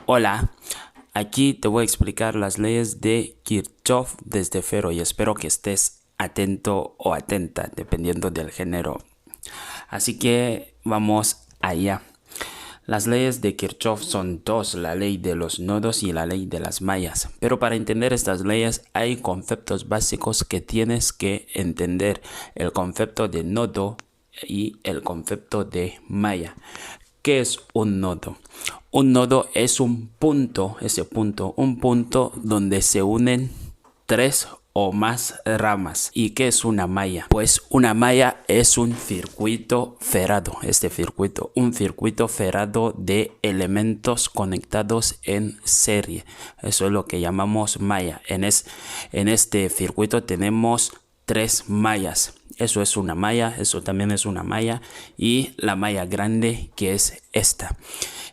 Hola, aquí te voy a explicar las leyes de Kirchhoff desde cero y espero que estés atento o atenta dependiendo del género. Así que vamos allá. Las leyes de Kirchhoff son dos, la ley de los nodos y la ley de las mallas. Pero para entender estas leyes hay conceptos básicos que tienes que entender. El concepto de nodo y el concepto de malla. ¿Qué es un nodo? Un nodo es un punto, un punto donde se unen tres o más ramas. ¿Y qué es una malla? Pues una malla es un circuito cerrado, un circuito cerrado de elementos conectados en serie. Eso es lo que llamamos malla. En este circuito tenemos tres mallas. Eso es una malla, eso también es una malla y la malla grande que es esta.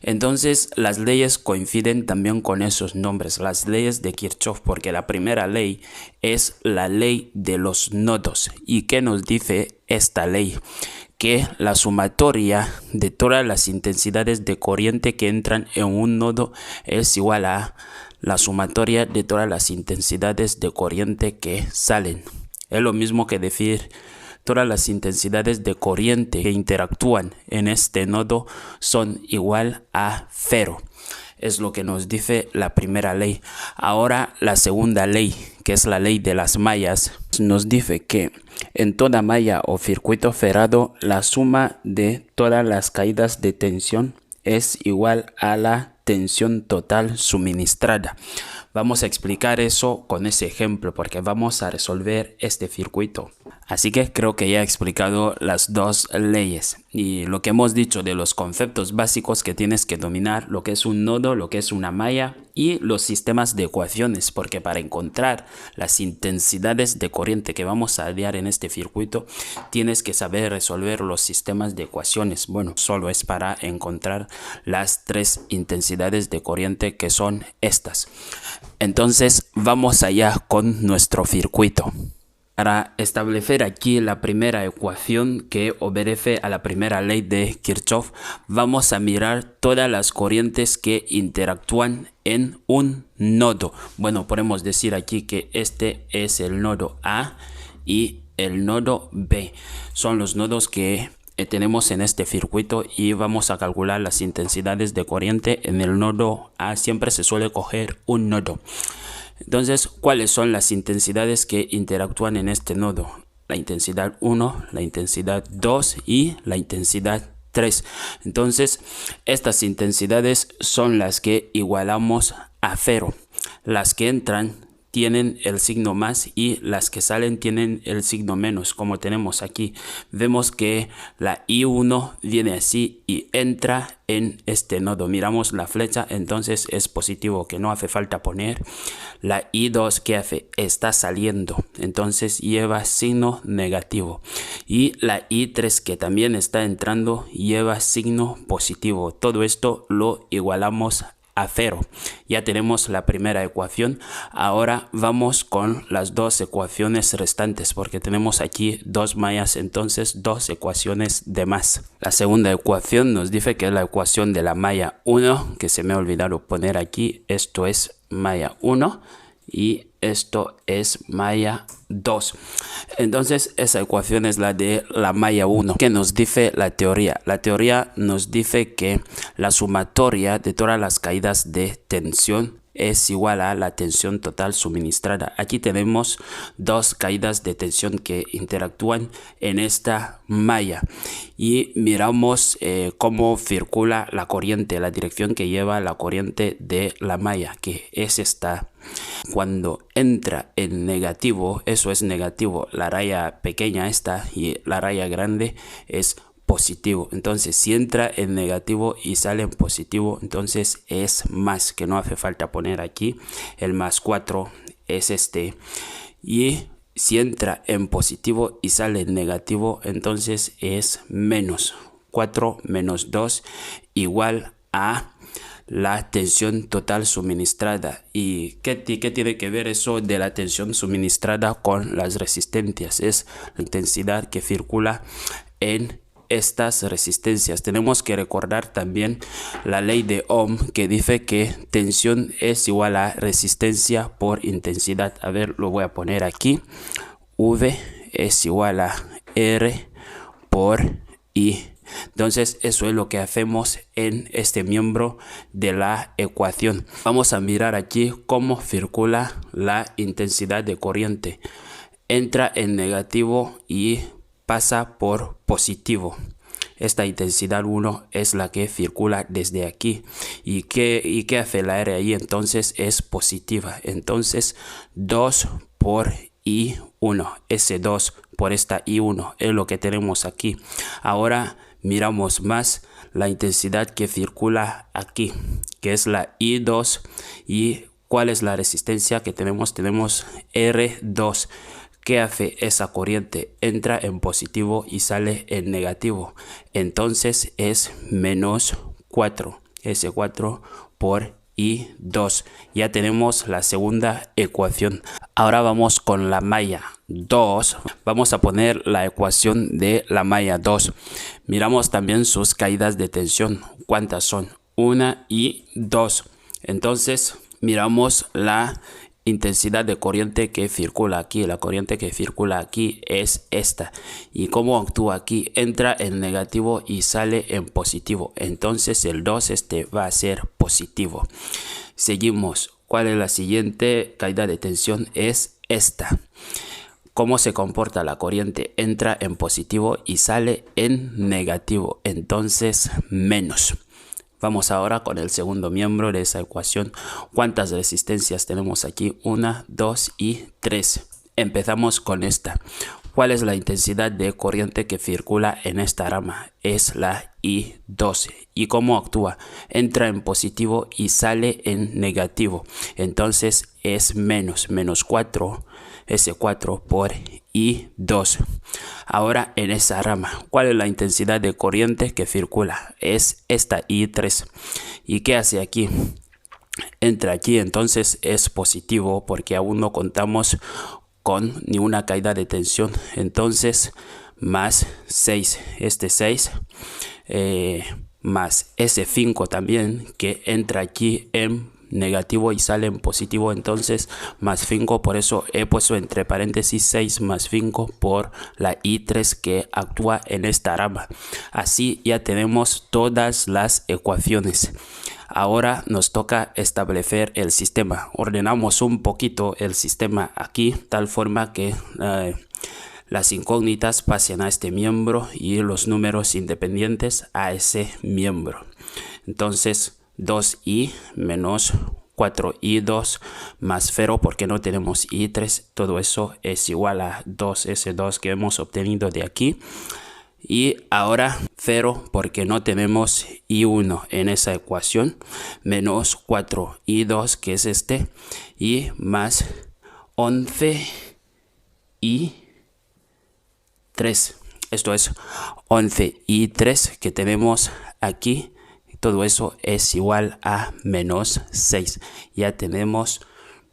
Entonces las leyes coinciden también con esos nombres, las leyes de Kirchhoff, porque la primera ley es la ley de los nodos. ¿Y qué nos dice esta ley? Que la sumatoria de todas las intensidades de corriente que entran en un nodo es igual a la sumatoria de todas las intensidades de corriente que salen. Es lo mismo que decir todas las intensidades de corriente que interactúan en este nodo son igual a cero. Es lo que nos dice la primera ley. Ahora la segunda ley, que es la ley de las mallas, nos dice que en toda malla o circuito cerrado la suma de todas las caídas de tensión es igual a la tensión total suministrada. Vamos a explicar eso con ese ejemplo porque vamos a resolver este circuito. Así que creo que ya he explicado las dos leyes y lo que hemos dicho de los conceptos básicos que tienes que dominar, lo que es un nodo, lo que es una malla y los sistemas de ecuaciones, porque para encontrar las intensidades de corriente que vamos a hallar en este circuito tienes que saber resolver los sistemas de ecuaciones. Bueno, solo es para encontrar las tres intensidades de corriente que son estas. Entonces vamos allá con nuestro circuito. Para establecer aquí la primera ecuación que obedece a la primera ley de Kirchhoff, vamos a mirar todas las corrientes que interactúan en un nodo. Bueno, podemos decir aquí que este es el nodo A y el nodo B. Son los nodos que tenemos en este circuito y vamos a calcular las intensidades de corriente en el nodo A. Siempre se suele coger un nodo. Entonces, ¿cuáles son las intensidades que interactúan en este nodo? La intensidad 1, la intensidad 2 y la intensidad 3. Entonces, estas intensidades son las que igualamos a 0. Las que entran tienen el signo más y las que salen tienen el signo menos, como tenemos aquí. Vemos que la I1 viene así y entra en este nodo. Miramos la flecha, entonces es positivo, que no hace falta poner. La I2, ¿qué hace? Está saliendo, entonces lleva signo negativo. Y la I3, que también está entrando, lleva signo positivo. Todo esto lo igualamos a 0. Ya tenemos la primera ecuación. Ahora vamos con las dos ecuaciones restantes porque tenemos aquí dos mallas, entonces dos ecuaciones de más. La segunda ecuación nos dice que es la ecuación de la malla 1, que se me ha olvidado poner aquí. Esto es malla 1 y esto es malla 2. Entonces esa ecuación es la de la malla 1. ¿Qué nos dice la teoría? La teoría nos dice que la sumatoria de todas las caídas de tensión es igual a la tensión total suministrada. Aquí tenemos dos caídas de tensión que interactúan en esta malla y miramos cómo circula la corriente, la dirección que lleva la corriente de la malla, que es esta. Cuando entra en negativo, eso es negativo, la raya pequeña esta y la raya grande es positivo. Entonces si entra en negativo y sale en positivo, entonces es más, que no hace falta poner aquí. El más 4 es este. Y si entra en positivo y sale en negativo, entonces es menos. 4 menos 2 igual a la tensión total suministrada. ¿Y qué tiene que ver eso de la tensión suministrada con las resistencias? Es la intensidad que circula en estas resistencias. Tenemos que recordar también la ley de Ohm, que dice que tensión es igual a resistencia por intensidad. A ver, lo voy a poner aquí. V es igual a R por I. Entonces eso es lo que hacemos en este miembro de la ecuación. Vamos a mirar aquí cómo circula la intensidad de corriente. Entra en negativo y pasa por positivo. Esta intensidad 1 es la que circula desde aquí. ¿Y qué hace la R ahí? Entonces es positiva. Entonces 2 por I1. Ese 2 por esta I1 es lo que tenemos aquí. Ahora miramos más la intensidad que circula aquí, que es la I2. ¿Y cuál es la resistencia que tenemos? Tenemos R2. ¿Qué hace esa corriente? Entra en positivo y sale en negativo. Entonces es menos 4. Ese 4 por I2. Ya tenemos la segunda ecuación. Ahora vamos con la malla 2. Vamos a poner la ecuación de la malla 2. Miramos también sus caídas de tensión. ¿Cuántas son? 1 y 2. Entonces miramos la intensidad de corriente que circula aquí. La corriente que circula aquí es esta. ¿Y cómo actúa aquí? Entra en negativo y sale en positivo. Entonces el 2 va a ser positivo. Seguimos. ¿Cuál es la siguiente caída de tensión? Es esta. ¿Cómo se comporta la corriente? Entra en positivo y sale en negativo. Entonces menos. Vamos ahora con el segundo miembro de esa ecuación. ¿Cuántas resistencias tenemos aquí? 1, 2 y 3. Empezamos con esta. ¿Cuál es la intensidad de corriente que circula en esta rama? Es la I2. ¿Y cómo actúa? Entra en positivo y sale en negativo. Entonces es menos 4. Ese 4 por I2. Ahora en esa rama, ¿cuál es la intensidad de corriente que circula? Es esta I3. ¿Y qué hace aquí? Entra aquí, entonces es positivo porque aún no contamos con ninguna caída de tensión. Entonces más 6. Este 6 más ese 5 también que entra aquí en negativo y sale en positivo, entonces más 5, por eso he puesto entre paréntesis 6 más 5 por la I3 que actúa en esta rama. Así ya tenemos todas las ecuaciones. Ahora nos toca establecer el sistema. Ordenamos un poquito el sistema aquí, tal forma que las incógnitas pasen a este miembro y los números independientes a ese miembro. Entonces 2i menos 4i2 más 0 porque no tenemos i3. Todo eso es igual a 2, ese 2 que hemos obtenido de aquí. Y ahora 0 porque no tenemos i1 en esa ecuación. Menos 4i2 que es este. Y más 11i3. Esto es 11i3 que tenemos aquí. Todo eso es igual a menos 6. Ya tenemos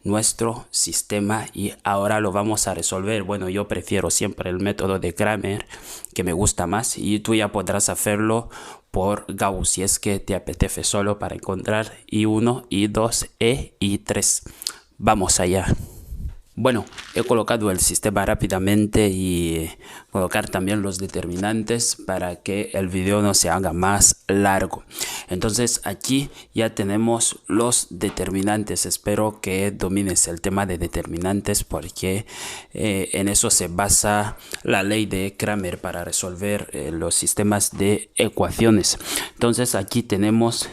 nuestro sistema y ahora lo vamos a resolver. Bueno, yo prefiero siempre el método de Cramer, que me gusta más, y tú ya podrás hacerlo por Gauss si es que te apetece, solo para encontrar I1, I2 e I3. Vamos allá. Bueno, he colocado el sistema rápidamente y colocar también los determinantes para que el video no se haga más largo. Entonces aquí ya tenemos los determinantes. Espero que domines el tema de determinantes porque en eso se basa la ley de Cramer para resolver los sistemas de ecuaciones. Entonces aquí tenemos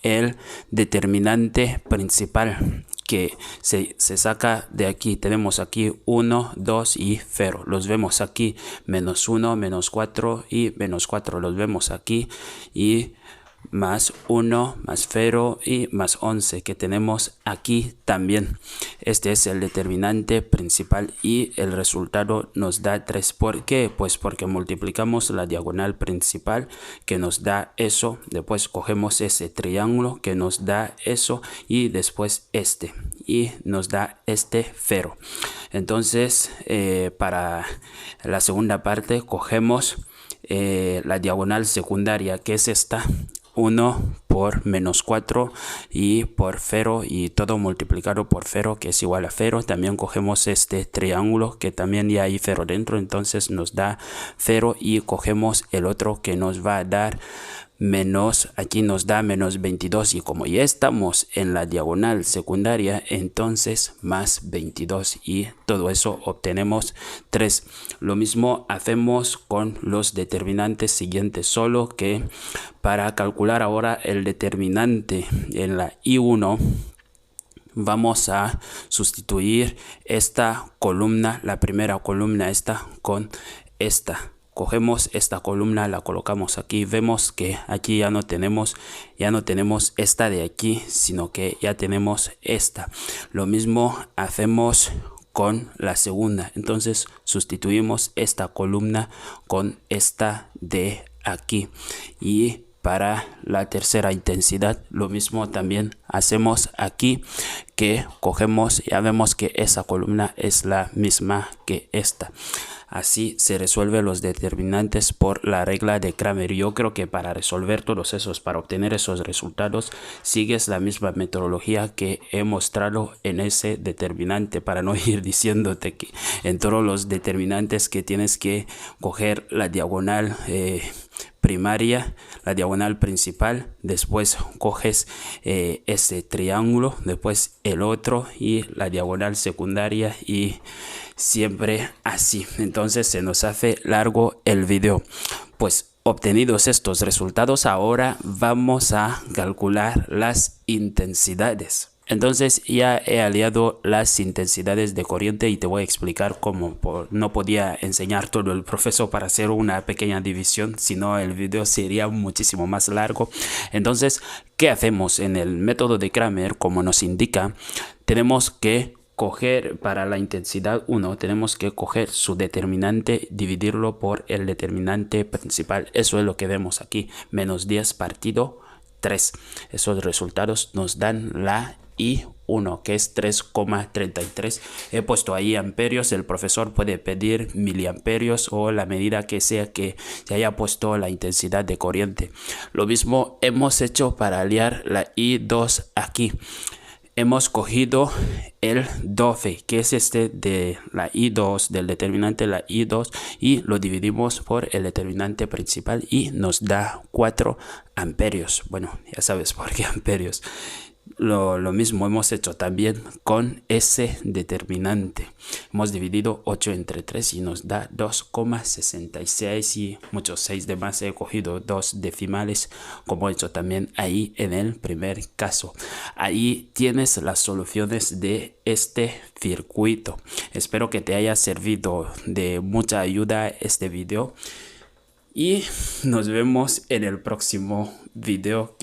el determinante principal que se saca de aquí. Tenemos aquí 1, 2 y 0. Los vemos aquí. Menos 1, menos 4 y menos 4. Los vemos aquí. Y más 1, más 0 y más 11 que tenemos aquí también. Este es el determinante principal y el resultado nos da 3. ¿Por qué? Pues porque multiplicamos la diagonal principal que nos da eso, después cogemos ese triángulo que nos da eso y después este y nos da este 0. Entonces para la segunda parte cogemos la diagonal secundaria, que es esta, 1 por menos 4 y por 0 y todo multiplicado por 0, que es igual a 0. También cogemos este triángulo que también ya hay 0 dentro, entonces nos da 0, y cogemos el otro que nos va a dar menos, aquí nos da menos 22, y como ya estamos en la diagonal secundaria, entonces más 22, y todo eso obtenemos 3. Lo mismo hacemos con los determinantes siguientes, solo que para calcular ahora el determinante en la I1 vamos a sustituir esta columna, la primera columna esta, con esta. Cogemos esta columna, la colocamos aquí, vemos que aquí ya no tenemos esta de aquí, sino que ya tenemos esta. Lo mismo hacemos con la segunda, entonces sustituimos esta columna con esta de aquí. Y para la tercera intensidad lo mismo también hacemos aquí, que cogemos, ya vemos que esa columna es la misma que esta. Así se resuelven los determinantes por la regla de Cramer. Yo creo que para resolver todos esos, para obtener esos resultados, sigues la misma metodología que he mostrado en ese determinante, para no ir diciéndote que en todos los determinantes que tienes que coger la diagonal primaria, la diagonal principal, después coges ese triángulo, después el otro y la diagonal secundaria, y siempre así. Entonces se nos hace largo el video. Pues obtenidos estos resultados, ahora vamos a calcular las intensidades. Entonces ya he aliado las intensidades de corriente y te voy a explicar cómo. No podía enseñar todo el profesor para hacer una pequeña división, sino el video sería muchísimo más largo. Entonces, ¿qué hacemos? En el método de Cramer, como nos indica, tenemos que coger para la intensidad 1, tenemos que coger su determinante, dividirlo por el determinante principal. Eso es lo que vemos aquí, menos 10 partido 3. Esos resultados nos dan la I1, que es 3,33. He puesto ahí amperios, el profesor puede pedir miliamperios o la medida que sea que se haya puesto la intensidad de corriente. Lo mismo hemos hecho para aliar la I2 aquí. Hemos cogido el 12, que es este de la I2, del determinante la I2, y lo dividimos por el determinante principal y nos da 4 amperios. Bueno, ya sabes por qué amperios. Lo mismo hemos hecho también con ese determinante. Hemos dividido 8 entre 3 y nos da 2,66 y muchos 6 de más. He cogido 2 decimales, como he hecho también ahí en el primer caso. Ahí tienes las soluciones de este circuito. Espero que te haya servido de mucha ayuda este video y nos vemos en el próximo video.